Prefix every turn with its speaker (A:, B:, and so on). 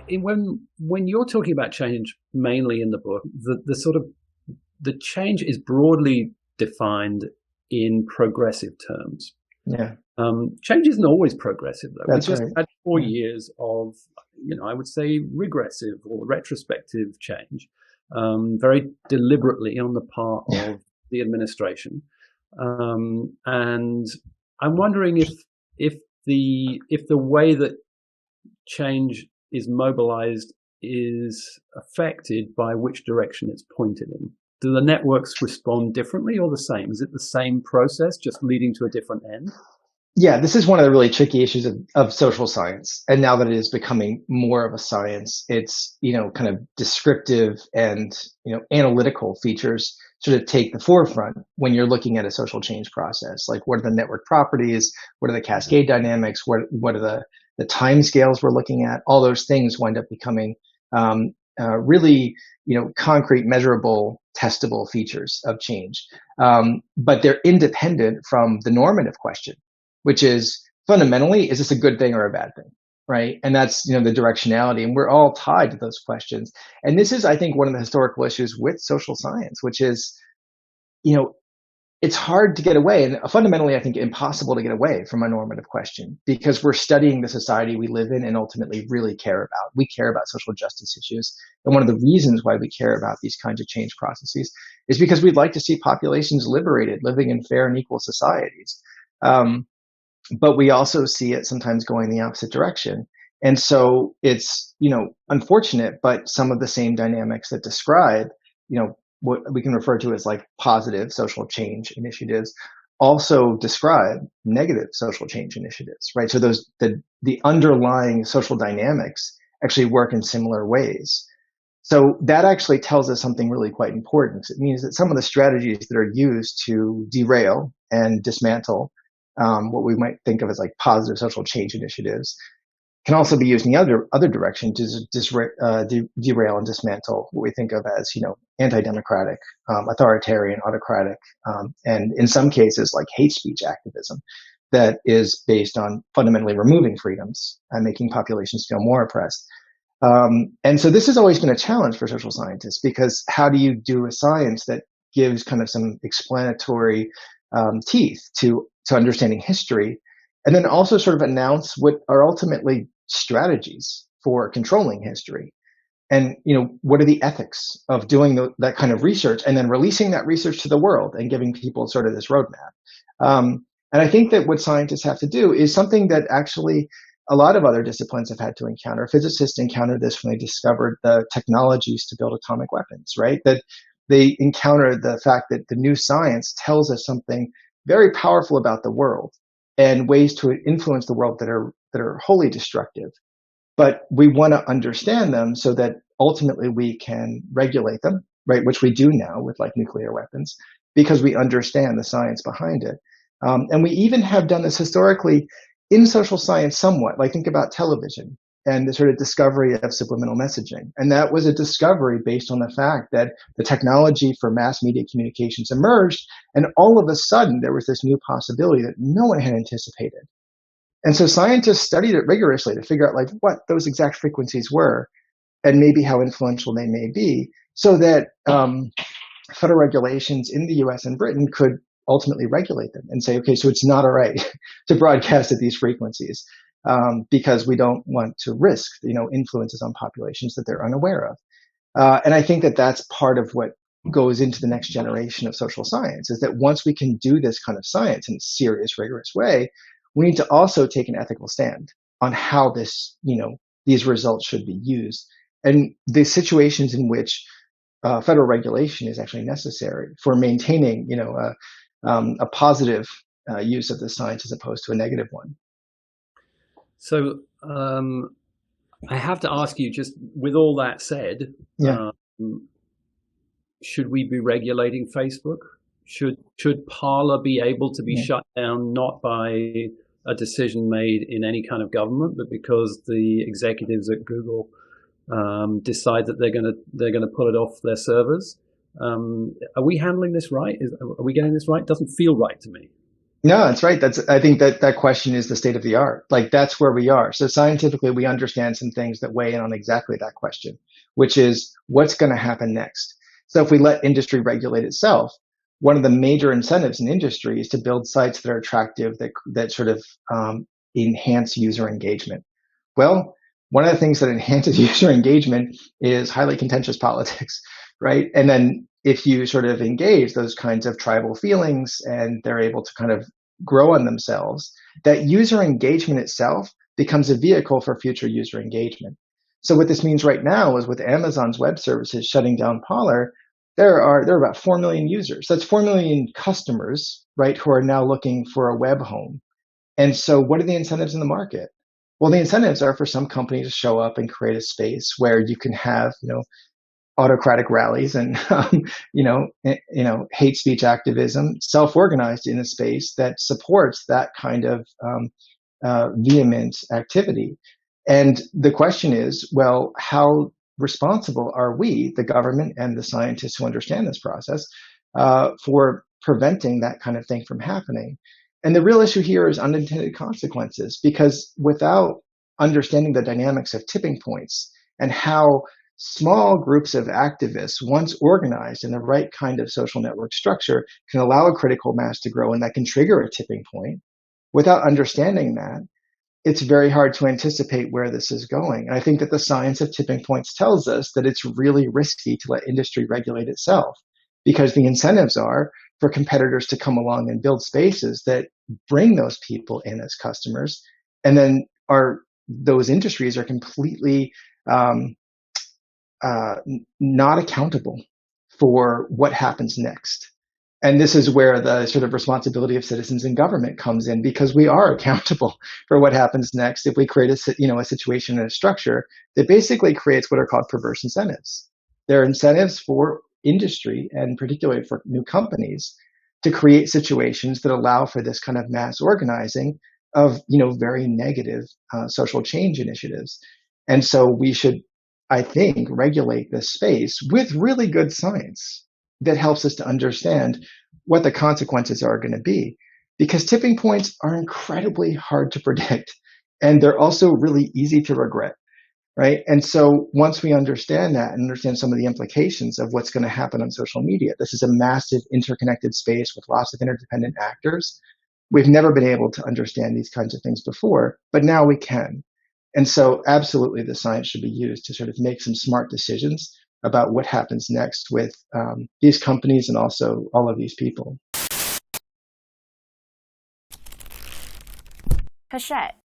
A: when you're talking about change, mainly in the book, the sort of the change is broadly defined in progressive terms.
B: Yeah,
A: Change isn't always progressive, though. We
B: that's
A: just
B: right.
A: had four
B: Yeah.
A: years of, I would say, regressive or retrospective change, very deliberately on the part of the administration. And I'm wondering if the way that change is mobilized is affected by which direction it's pointed in. Do the networks respond differently or the same? Is it the same process, just leading to a different end?
B: Yeah, this is one of the really tricky issues of social science. And now that it is becoming more of a science, it's, kind of descriptive and, analytical features sort of take the forefront when you're looking at a social change process. Like, what are the network properties? What are the cascade dynamics? What are the time scales we're looking at? All those things wind up becoming really, concrete, measurable, testable features of change. But they're independent from the normative question, which is fundamentally, is this a good thing or a bad thing? Right. And that's, the directionality. And we're all tied to those questions. And this is, I think, one of the historical issues with social science, which is, you know, it's hard to get away, and fundamentally, I think, impossible to get away from a normative question, because we're studying the society we live in and ultimately really care about. We care about social justice issues. And one of the reasons why we care about these kinds of change processes is because we'd like to see populations liberated, living in fair and equal societies. But we also see it sometimes going the opposite direction. And so it's, unfortunate, but some of the same dynamics that describe, what we can refer to as like positive social change initiatives also describe negative social change initiatives, right? So the underlying social dynamics actually work in similar ways. So that actually tells us something really quite important. It means that some of the strategies that are used to derail and dismantle what we might think of as like positive social change initiatives can also be used in the other direction to derail and dismantle what we think of as, anti-democratic, authoritarian, autocratic, and in some cases like hate speech activism that is based on fundamentally removing freedoms and making populations feel more oppressed. And so this has always been a challenge for social scientists, because how do you do a science that gives kind of some explanatory teeth to understanding history, and then also sort of announce what are ultimately strategies for controlling history? And, what are the ethics of doing that kind of research and then releasing that research to the world and giving people sort of this roadmap? And I think that what scientists have to do is something that actually a lot of other disciplines have had to encounter. Physicists encountered this when they discovered the technologies to build atomic weapons, right? That they encountered the fact that the new science tells us something very powerful about the world and ways to influence the world that are wholly destructive. But we want to understand them so that ultimately we can regulate them, right? Which we do now with like nuclear weapons, because we understand the science behind it. And we even have done this historically in social science somewhat. Like, think about television and the sort of discovery of subliminal messaging. And that was a discovery based on the fact that the technology for mass media communications emerged, and all of a sudden there was this new possibility that no one had anticipated. And so scientists studied it rigorously to figure out like what those exact frequencies were and maybe how influential they may be, so that federal regulations in the US and Britain could ultimately regulate them and say, okay, so it's not all right to broadcast at these frequencies, because we don't want to risk, influences on populations that they're unaware of. And I think that that's part of what goes into the next generation of social science, is that once we can do this kind of science in a serious, rigorous way, we need to also take an ethical stand on how these results should be used, and the situations in which federal regulation is actually necessary for maintaining, a positive use of the science as opposed to a negative one.
A: So I have to ask you, just with all that said,
B: Yeah.
A: should we be regulating Facebook? Should Parler be able to be
B: Yeah.
A: shut down not by a decision made in any kind of government, but because the executives at Google decide that they're gonna pull it off their servers? Are we handling this right? Are we getting this right? It doesn't feel right to me.
B: No, that's right. I think that question is the state of the art. Like that's where we are. So scientifically, we understand some things that weigh in on exactly that question, which is what's going to happen next. So if we let industry regulate itself, one of the major incentives in industry is to build sites that are attractive, that sort of enhance user engagement. Well, one of the things that enhances user engagement is highly contentious politics, right? And then if you sort of engage those kinds of tribal feelings and they're able to kind of grow on themselves, that user engagement itself becomes a vehicle for future user engagement. So what this means right now is with Amazon's web services shutting down Parler, there are about 4 million users. That's 4 million customers, right, who are now looking for a web home. And so what are the incentives in the market? Well, the incentives are for some companies to show up and create a space where you can have, autocratic rallies and, hate speech activism, self-organized in a space that supports that kind of vehement activity. And the question is, well, how responsible are we, the government and the scientists who understand this process, for preventing that kind of thing from happening? And the real issue here is unintended consequences, because without understanding the dynamics of tipping points and how small groups of activists, once organized in the right kind of social network structure, can allow a critical mass to grow and that can trigger a tipping point. Without understanding that, it's very hard to anticipate where this is going. And I think that the science of tipping points tells us that it's really risky to let industry regulate itself, because the incentives are for competitors to come along and build spaces that bring those people in as customers. And then those industries are completely not accountable for what happens next. And this is where the sort of responsibility of citizens and government comes in, because we are accountable for what happens next if we create a situation and a structure that basically creates what are called perverse incentives. There are incentives for industry, and particularly for new companies, to create situations that allow for this kind of mass organizing of very negative social change initiatives. And so we should, I think, regulate this space with really good science that helps us to understand what the consequences are going to be. Because tipping points are incredibly hard to predict, and they're also really easy to regret, right? And so once we understand that and understand some of the implications of what's going to happen on social media, this is a massive interconnected space with lots of interdependent actors. We've never been able to understand these kinds of things before, but now we can. And so absolutely the science should be used to sort of make some smart decisions about what happens next with these companies and also all of these people.
C: Hachette,